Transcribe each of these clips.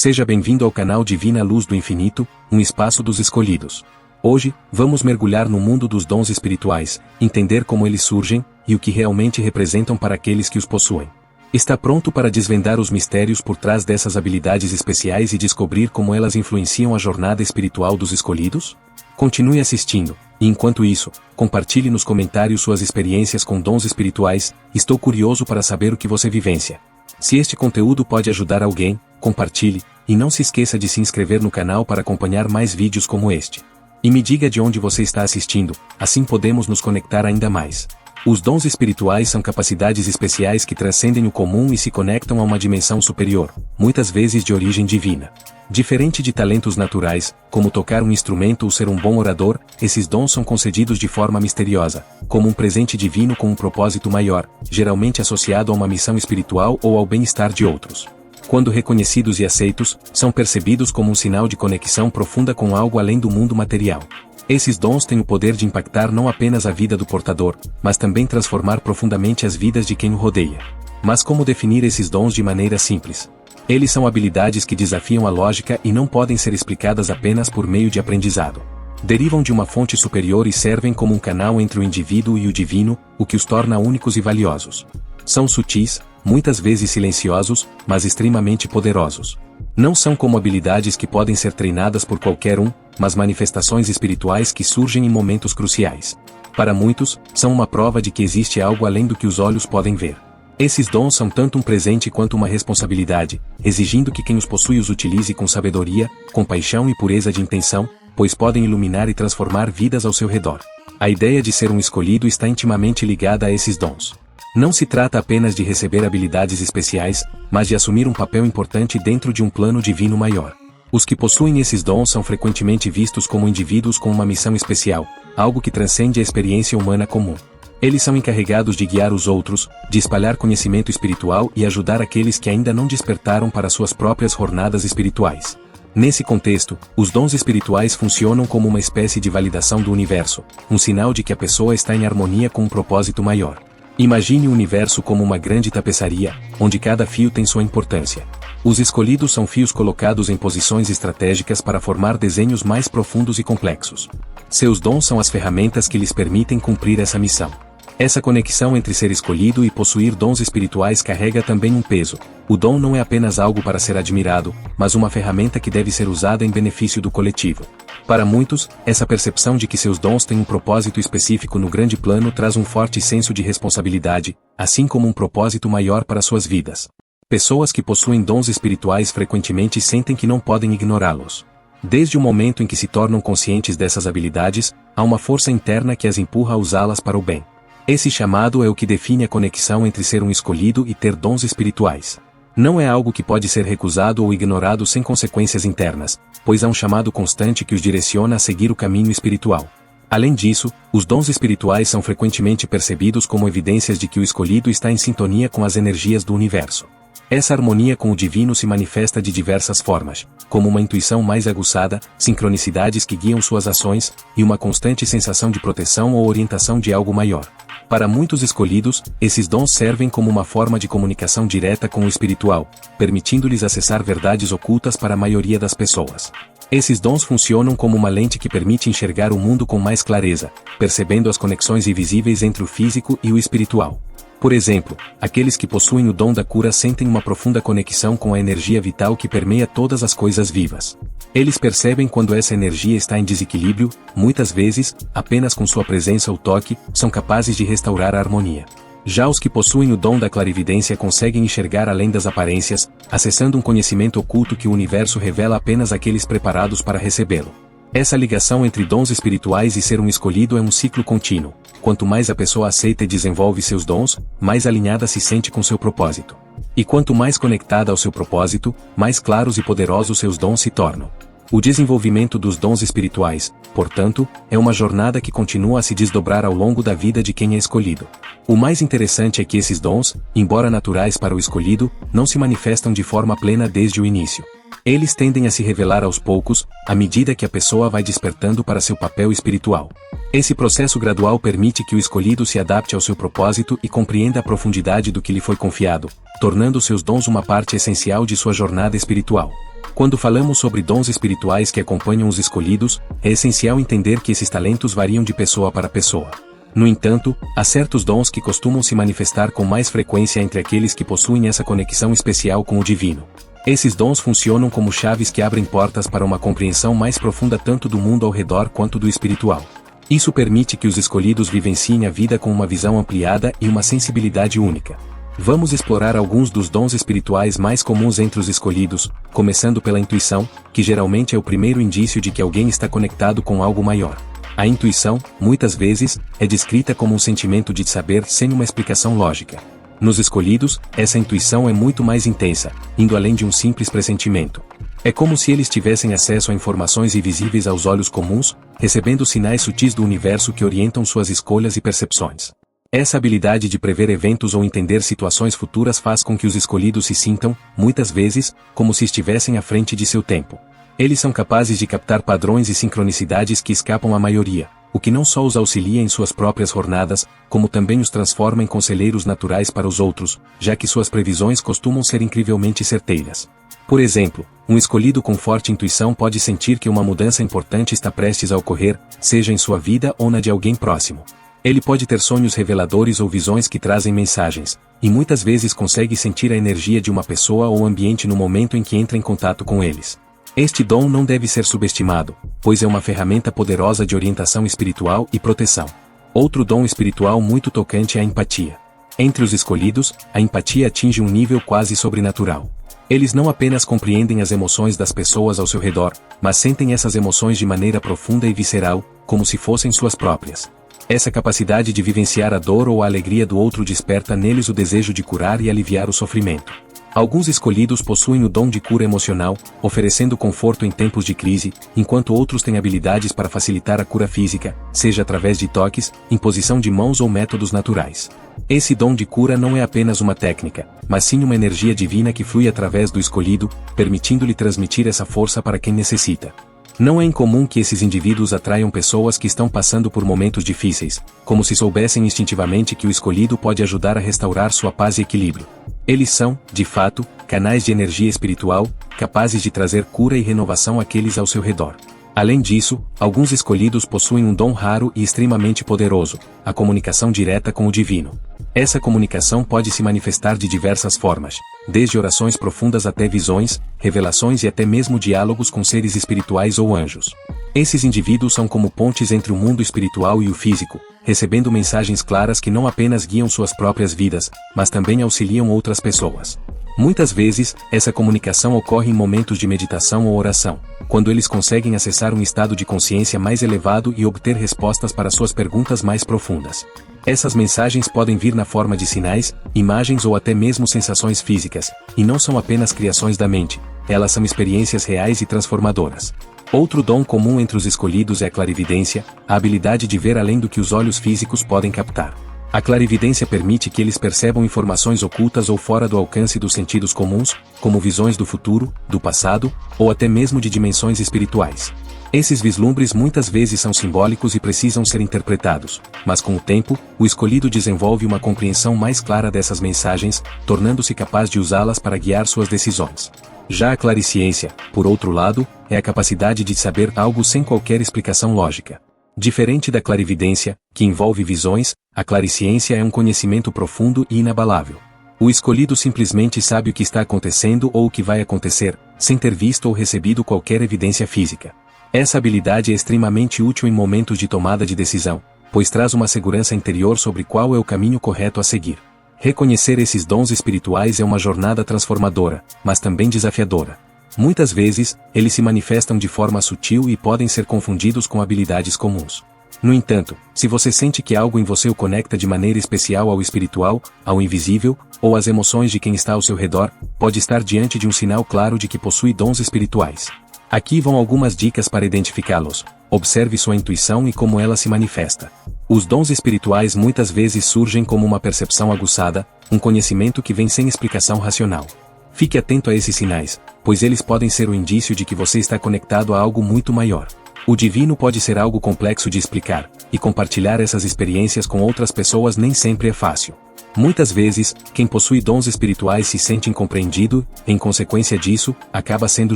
Seja bem-vindo ao canal Divina Luz do Infinito, um espaço dos escolhidos. Hoje, vamos mergulhar no mundo dos dons espirituais, entender como eles surgem e o que realmente representam para aqueles que os possuem. Está pronto para desvendar os mistérios por trás dessas habilidades especiais e descobrir como elas influenciam a jornada espiritual dos escolhidos? Continue assistindo, e enquanto isso, compartilhe nos comentários suas experiências com dons espirituais. Estou curioso para saber o que você vivencia. Se este conteúdo pode ajudar alguém, compartilhe, e não se esqueça de se inscrever no canal para acompanhar mais vídeos como este. E me diga de onde você está assistindo, assim podemos nos conectar ainda mais. Os dons espirituais são capacidades especiais que transcendem o comum e se conectam a uma dimensão superior, muitas vezes de origem divina. Diferente de talentos naturais, como tocar um instrumento ou ser um bom orador, esses dons são concedidos de forma misteriosa, como um presente divino com um propósito maior, geralmente associado a uma missão espiritual ou ao bem-estar de outros. Quando reconhecidos e aceitos, são percebidos como um sinal de conexão profunda com algo além do mundo material. Esses dons têm o poder de impactar não apenas a vida do portador, mas também transformar profundamente as vidas de quem o rodeia. Mas como definir esses dons de maneira simples? Eles são habilidades que desafiam a lógica e não podem ser explicadas apenas por meio de aprendizado. Derivam de uma fonte superior e servem como um canal entre o indivíduo e o divino, o que os torna únicos e valiosos. São sutis, muitas vezes silenciosos, mas extremamente poderosos. Não são como habilidades que podem ser treinadas por qualquer um, mas manifestações espirituais que surgem em momentos cruciais. Para muitos, são uma prova de que existe algo além do que os olhos podem ver. Esses dons são tanto um presente quanto uma responsabilidade, exigindo que quem os possui os utilize com sabedoria, compaixão e pureza de intenção, pois podem iluminar e transformar vidas ao seu redor. A ideia de ser um escolhido está intimamente ligada a esses dons. Não se trata apenas de receber habilidades especiais, mas de assumir um papel importante dentro de um plano divino maior. Os que possuem esses dons são frequentemente vistos como indivíduos com uma missão especial, algo que transcende a experiência humana comum. Eles são encarregados de guiar os outros, de espalhar conhecimento espiritual e ajudar aqueles que ainda não despertaram para suas próprias jornadas espirituais. Nesse contexto, os dons espirituais funcionam como uma espécie de validação do universo, um sinal de que a pessoa está em harmonia com um propósito maior. Imagine o universo como uma grande tapeçaria, onde cada fio tem sua importância. Os escolhidos são fios colocados em posições estratégicas para formar desenhos mais profundos e complexos. Seus dons são as ferramentas que lhes permitem cumprir essa missão. Essa conexão entre ser escolhido e possuir dons espirituais carrega também um peso. O dom não é apenas algo para ser admirado, mas uma ferramenta que deve ser usada em benefício do coletivo. Para muitos, essa percepção de que seus dons têm um propósito específico no grande plano traz um forte senso de responsabilidade, assim como um propósito maior para suas vidas. Pessoas que possuem dons espirituais frequentemente sentem que não podem ignorá-los. Desde o momento em que se tornam conscientes dessas habilidades, há uma força interna que as empurra a usá-las para o bem. Esse chamado é o que define a conexão entre ser um escolhido e ter dons espirituais. Não é algo que pode ser recusado ou ignorado sem consequências internas, pois há um chamado constante que os direciona a seguir o caminho espiritual. Além disso, os dons espirituais são frequentemente percebidos como evidências de que o escolhido está em sintonia com as energias do universo. Essa harmonia com o divino se manifesta de diversas formas, como uma intuição mais aguçada, sincronicidades que guiam suas ações, e uma constante sensação de proteção ou orientação de algo maior. Para muitos escolhidos, esses dons servem como uma forma de comunicação direta com o espiritual, permitindo-lhes acessar verdades ocultas para a maioria das pessoas. Esses dons funcionam como uma lente que permite enxergar o mundo com mais clareza, percebendo as conexões invisíveis entre o físico e o espiritual. Por exemplo, aqueles que possuem o dom da cura sentem uma profunda conexão com a energia vital que permeia todas as coisas vivas. Eles percebem quando essa energia está em desequilíbrio, muitas vezes, apenas com sua presença ou toque, são capazes de restaurar a harmonia. Já os que possuem o dom da clarividência conseguem enxergar além das aparências, acessando um conhecimento oculto que o universo revela apenas àqueles preparados para recebê-lo. Essa ligação entre dons espirituais e ser um escolhido é um ciclo contínuo. Quanto mais a pessoa aceita e desenvolve seus dons, mais alinhada se sente com seu propósito. E quanto mais conectada ao seu propósito, mais claros e poderosos seus dons se tornam. O desenvolvimento dos dons espirituais, portanto, é uma jornada que continua a se desdobrar ao longo da vida de quem é escolhido. O mais interessante é que esses dons, embora naturais para o escolhido, não se manifestam de forma plena desde o início. Eles tendem a se revelar aos poucos, à medida que a pessoa vai despertando para seu papel espiritual. Esse processo gradual permite que o escolhido se adapte ao seu propósito e compreenda a profundidade do que lhe foi confiado, tornando seus dons uma parte essencial de sua jornada espiritual. Quando falamos sobre dons espirituais que acompanham os escolhidos, é essencial entender que esses talentos variam de pessoa para pessoa. No entanto, há certos dons que costumam se manifestar com mais frequência entre aqueles que possuem essa conexão especial com o divino. Esses dons funcionam como chaves que abrem portas para uma compreensão mais profunda tanto do mundo ao redor quanto do espiritual. Isso permite que os escolhidos vivenciem a vida com uma visão ampliada e uma sensibilidade única. Vamos explorar alguns dos dons espirituais mais comuns entre os escolhidos, começando pela intuição, que geralmente é o primeiro indício de que alguém está conectado com algo maior. A intuição, muitas vezes, é descrita como um sentimento de saber sem uma explicação lógica. Nos escolhidos, essa intuição é muito mais intensa, indo além de um simples pressentimento. É como se eles tivessem acesso a informações invisíveis aos olhos comuns, recebendo sinais sutis do universo que orientam suas escolhas e percepções. Essa habilidade de prever eventos ou entender situações futuras faz com que os escolhidos se sintam, muitas vezes, como se estivessem à frente de seu tempo. Eles são capazes de captar padrões e sincronicidades que escapam à maioria, o que não só os auxilia em suas próprias jornadas, como também os transforma em conselheiros naturais para os outros, já que suas previsões costumam ser incrivelmente certeiras. Por exemplo, um escolhido com forte intuição pode sentir que uma mudança importante está prestes a ocorrer, seja em sua vida ou na de alguém próximo. Ele pode ter sonhos reveladores ou visões que trazem mensagens, e muitas vezes consegue sentir a energia de uma pessoa ou ambiente no momento em que entra em contato com eles. Este dom não deve ser subestimado, pois é uma ferramenta poderosa de orientação espiritual e proteção. Outro dom espiritual muito tocante é a empatia. Entre os escolhidos, a empatia atinge um nível quase sobrenatural. Eles não apenas compreendem as emoções das pessoas ao seu redor, mas sentem essas emoções de maneira profunda e visceral, como se fossem suas próprias. Essa capacidade de vivenciar a dor ou a alegria do outro desperta neles o desejo de curar e aliviar o sofrimento. Alguns escolhidos possuem o dom de cura emocional, oferecendo conforto em tempos de crise, enquanto outros têm habilidades para facilitar a cura física, seja através de toques, imposição de mãos ou métodos naturais. Esse dom de cura não é apenas uma técnica, mas sim uma energia divina que flui através do escolhido, permitindo-lhe transmitir essa força para quem necessita. Não é incomum que esses indivíduos atraiam pessoas que estão passando por momentos difíceis, como se soubessem instintivamente que o escolhido pode ajudar a restaurar sua paz e equilíbrio. Eles são, de fato, canais de energia espiritual, capazes de trazer cura e renovação àqueles ao seu redor. Além disso, alguns escolhidos possuem um dom raro e extremamente poderoso, a comunicação direta com o divino. Essa comunicação pode se manifestar de diversas formas, desde orações profundas até visões, revelações e até mesmo diálogos com seres espirituais ou anjos. Esses indivíduos são como pontes entre o mundo espiritual e o físico, recebendo mensagens claras que não apenas guiam suas próprias vidas, mas também auxiliam outras pessoas. Muitas vezes, essa comunicação ocorre em momentos de meditação ou oração, quando eles conseguem acessar um estado de consciência mais elevado e obter respostas para suas perguntas mais profundas. Essas mensagens podem vir na forma de sinais, imagens ou até mesmo sensações físicas, e não são apenas criações da mente, elas são experiências reais e transformadoras. Outro dom comum entre os escolhidos é a clarividência, a habilidade de ver além do que os olhos físicos podem captar. A clarividência permite que eles percebam informações ocultas ou fora do alcance dos sentidos comuns, como visões do futuro, do passado, ou até mesmo de dimensões espirituais. Esses vislumbres muitas vezes são simbólicos e precisam ser interpretados, mas com o tempo, o escolhido desenvolve uma compreensão mais clara dessas mensagens, tornando-se capaz de usá-las para guiar suas decisões. Já a clarisciência, por outro lado, é a capacidade de saber algo sem qualquer explicação lógica. Diferente da clarividência, que envolve visões, a clarisciência é um conhecimento profundo e inabalável. O escolhido simplesmente sabe o que está acontecendo ou o que vai acontecer, sem ter visto ou recebido qualquer evidência física. Essa habilidade é extremamente útil em momentos de tomada de decisão, pois traz uma segurança interior sobre qual é o caminho correto a seguir. Reconhecer esses dons espirituais é uma jornada transformadora, mas também desafiadora. Muitas vezes, eles se manifestam de forma sutil e podem ser confundidos com habilidades comuns. No entanto, se você sente que algo em você o conecta de maneira especial ao espiritual, ao invisível, ou às emoções de quem está ao seu redor, pode estar diante de um sinal claro de que possui dons espirituais. Aqui vão algumas dicas para identificá-los. Observe sua intuição e como ela se manifesta. Os dons espirituais muitas vezes surgem como uma percepção aguçada, um conhecimento que vem sem explicação racional. Fique atento a esses sinais, pois eles podem ser o indício de que você está conectado a algo muito maior. O divino pode ser algo complexo de explicar, e compartilhar essas experiências com outras pessoas nem sempre é fácil. Muitas vezes, quem possui dons espirituais se sente incompreendido, e, em consequência disso, acaba sendo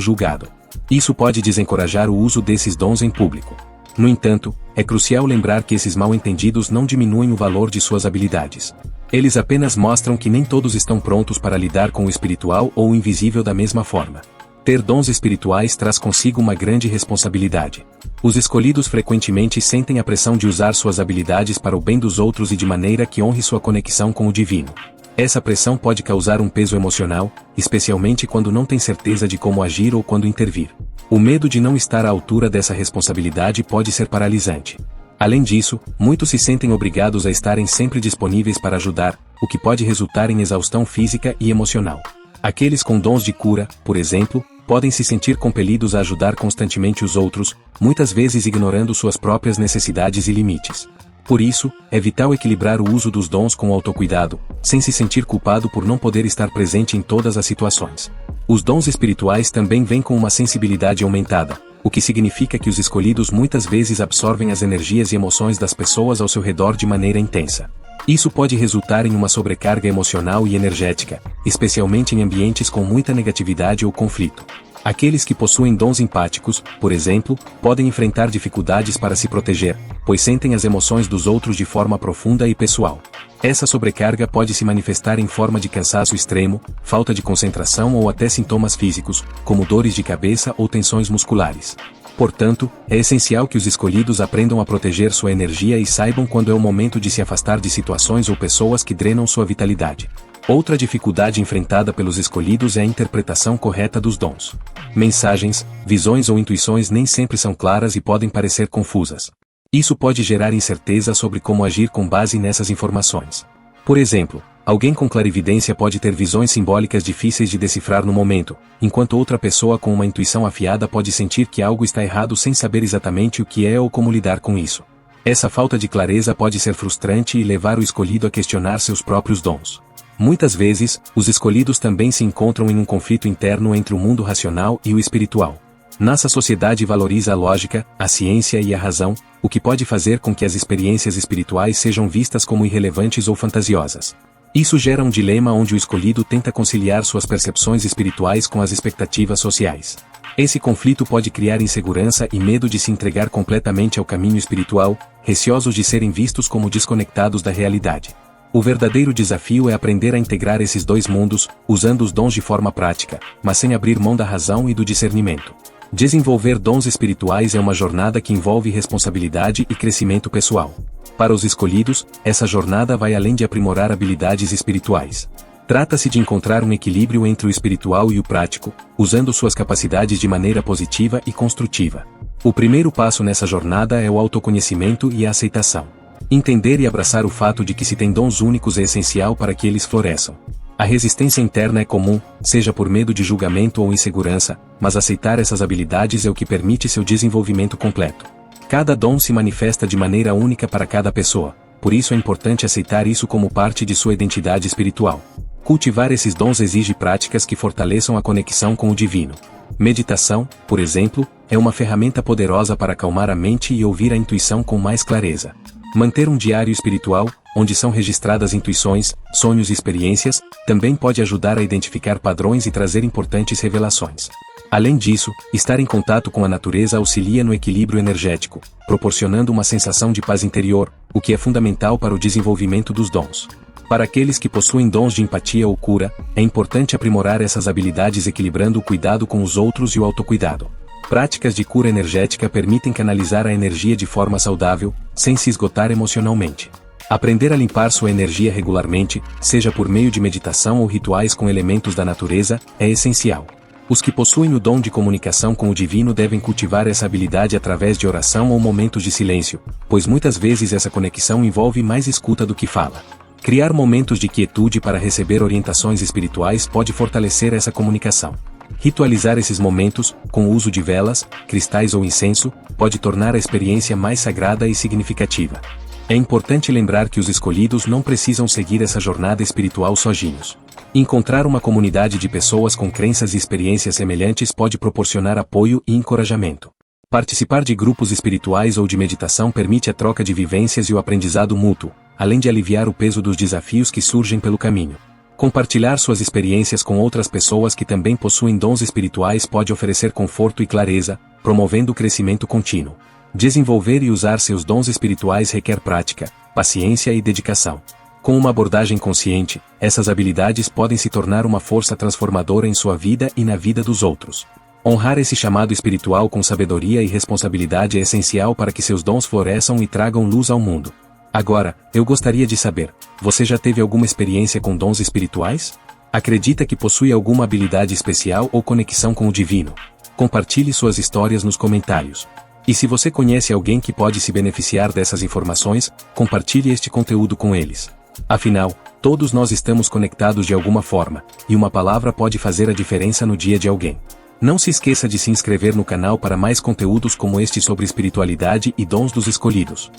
julgado. Isso pode desencorajar o uso desses dons em público. No entanto, é crucial lembrar que esses mal-entendidos não diminuem o valor de suas habilidades. Eles apenas mostram que nem todos estão prontos para lidar com o espiritual ou o invisível da mesma forma. Ter dons espirituais traz consigo uma grande responsabilidade. Os escolhidos frequentemente sentem a pressão de usar suas habilidades para o bem dos outros e de maneira que honre sua conexão com o divino. Essa pressão pode causar um peso emocional, especialmente quando não tem certeza de como agir ou quando intervir. O medo de não estar à altura dessa responsabilidade pode ser paralisante. Além disso, muitos se sentem obrigados a estarem sempre disponíveis para ajudar, o que pode resultar em exaustão física e emocional. Aqueles com dons de cura, por exemplo, podem se sentir compelidos a ajudar constantemente os outros, muitas vezes ignorando suas próprias necessidades e limites. Por isso, é vital equilibrar o uso dos dons com o autocuidado, sem se sentir culpado por não poder estar presente em todas as situações. Os dons espirituais também vêm com uma sensibilidade aumentada, o que significa que os escolhidos muitas vezes absorvem as energias e emoções das pessoas ao seu redor de maneira intensa. Isso pode resultar em uma sobrecarga emocional e energética, especialmente em ambientes com muita negatividade ou conflito. Aqueles que possuem dons empáticos, por exemplo, podem enfrentar dificuldades para se proteger, pois sentem as emoções dos outros de forma profunda e pessoal. Essa sobrecarga pode se manifestar em forma de cansaço extremo, falta de concentração ou até sintomas físicos, como dores de cabeça ou tensões musculares. Portanto, é essencial que os escolhidos aprendam a proteger sua energia e saibam quando é o momento de se afastar de situações ou pessoas que drenam sua vitalidade. Outra dificuldade enfrentada pelos escolhidos é a interpretação correta dos dons. Mensagens, visões ou intuições nem sempre são claras e podem parecer confusas. Isso pode gerar incerteza sobre como agir com base nessas informações. Por exemplo, alguém com clarividência pode ter visões simbólicas difíceis de decifrar no momento, enquanto outra pessoa com uma intuição afiada pode sentir que algo está errado sem saber exatamente o que é ou como lidar com isso. Essa falta de clareza pode ser frustrante e levar o escolhido a questionar seus próprios dons. Muitas vezes, os escolhidos também se encontram em um conflito interno entre o mundo racional e o espiritual. Nossa sociedade valoriza a lógica, a ciência e a razão, o que pode fazer com que as experiências espirituais sejam vistas como irrelevantes ou fantasiosas. Isso gera um dilema onde o escolhido tenta conciliar suas percepções espirituais com as expectativas sociais. Esse conflito pode criar insegurança e medo de se entregar completamente ao caminho espiritual, receosos de serem vistos como desconectados da realidade. O verdadeiro desafio é aprender a integrar esses dois mundos, usando os dons de forma prática, mas sem abrir mão da razão e do discernimento. Desenvolver dons espirituais é uma jornada que envolve responsabilidade e crescimento pessoal. Para os escolhidos, essa jornada vai além de aprimorar habilidades espirituais. Trata-se de encontrar um equilíbrio entre o espiritual e o prático, usando suas capacidades de maneira positiva e construtiva. O primeiro passo nessa jornada é o autoconhecimento e a aceitação. Entender e abraçar o fato de que se tem dons únicos é essencial para que eles floresçam. A resistência interna é comum, seja por medo de julgamento ou insegurança, mas aceitar essas habilidades é o que permite seu desenvolvimento completo. Cada dom se manifesta de maneira única para cada pessoa, por isso é importante aceitar isso como parte de sua identidade espiritual. Cultivar esses dons exige práticas que fortaleçam a conexão com o divino. Meditação, por exemplo, é uma ferramenta poderosa para acalmar a mente e ouvir a intuição com mais clareza. Manter um diário espiritual, onde são registradas intuições, sonhos e experiências, também pode ajudar a identificar padrões e trazer importantes revelações. Além disso, estar em contato com a natureza auxilia no equilíbrio energético, proporcionando uma sensação de paz interior, o que é fundamental para o desenvolvimento dos dons. Para aqueles que possuem dons de empatia ou cura, é importante aprimorar essas habilidades equilibrando o cuidado com os outros e o autocuidado. Práticas de cura energética permitem canalizar a energia de forma saudável, sem se esgotar emocionalmente. Aprender a limpar sua energia regularmente, seja por meio de meditação ou rituais com elementos da natureza, é essencial. Os que possuem o dom de comunicação com o divino devem cultivar essa habilidade através de oração ou momentos de silêncio, pois muitas vezes essa conexão envolve mais escuta do que fala. Criar momentos de quietude para receber orientações espirituais pode fortalecer essa comunicação. Ritualizar esses momentos, com o uso de velas, cristais ou incenso, pode tornar a experiência mais sagrada e significativa. É importante lembrar que os escolhidos não precisam seguir essa jornada espiritual sozinhos. Encontrar uma comunidade de pessoas com crenças e experiências semelhantes pode proporcionar apoio e encorajamento. Participar de grupos espirituais ou de meditação permite a troca de vivências e o aprendizado mútuo, além de aliviar o peso dos desafios que surgem pelo caminho. Compartilhar suas experiências com outras pessoas que também possuem dons espirituais pode oferecer conforto e clareza, promovendo o crescimento contínuo. Desenvolver e usar seus dons espirituais requer prática, paciência e dedicação. Com uma abordagem consciente, essas habilidades podem se tornar uma força transformadora em sua vida e na vida dos outros. Honrar esse chamado espiritual com sabedoria e responsabilidade é essencial para que seus dons floresçam e tragam luz ao mundo. Agora, eu gostaria de saber, você já teve alguma experiência com dons espirituais? Acredita que possui alguma habilidade especial ou conexão com o divino? Compartilhe suas histórias nos comentários. E se você conhece alguém que pode se beneficiar dessas informações, compartilhe este conteúdo com eles. Afinal, todos nós estamos conectados de alguma forma, e uma palavra pode fazer a diferença no dia de alguém. Não se esqueça de se inscrever no canal para mais conteúdos como este sobre espiritualidade e dons dos escolhidos.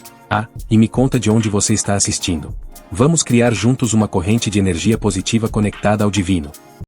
E me conta de onde você está assistindo. Vamos criar juntos uma corrente de energia positiva conectada ao divino.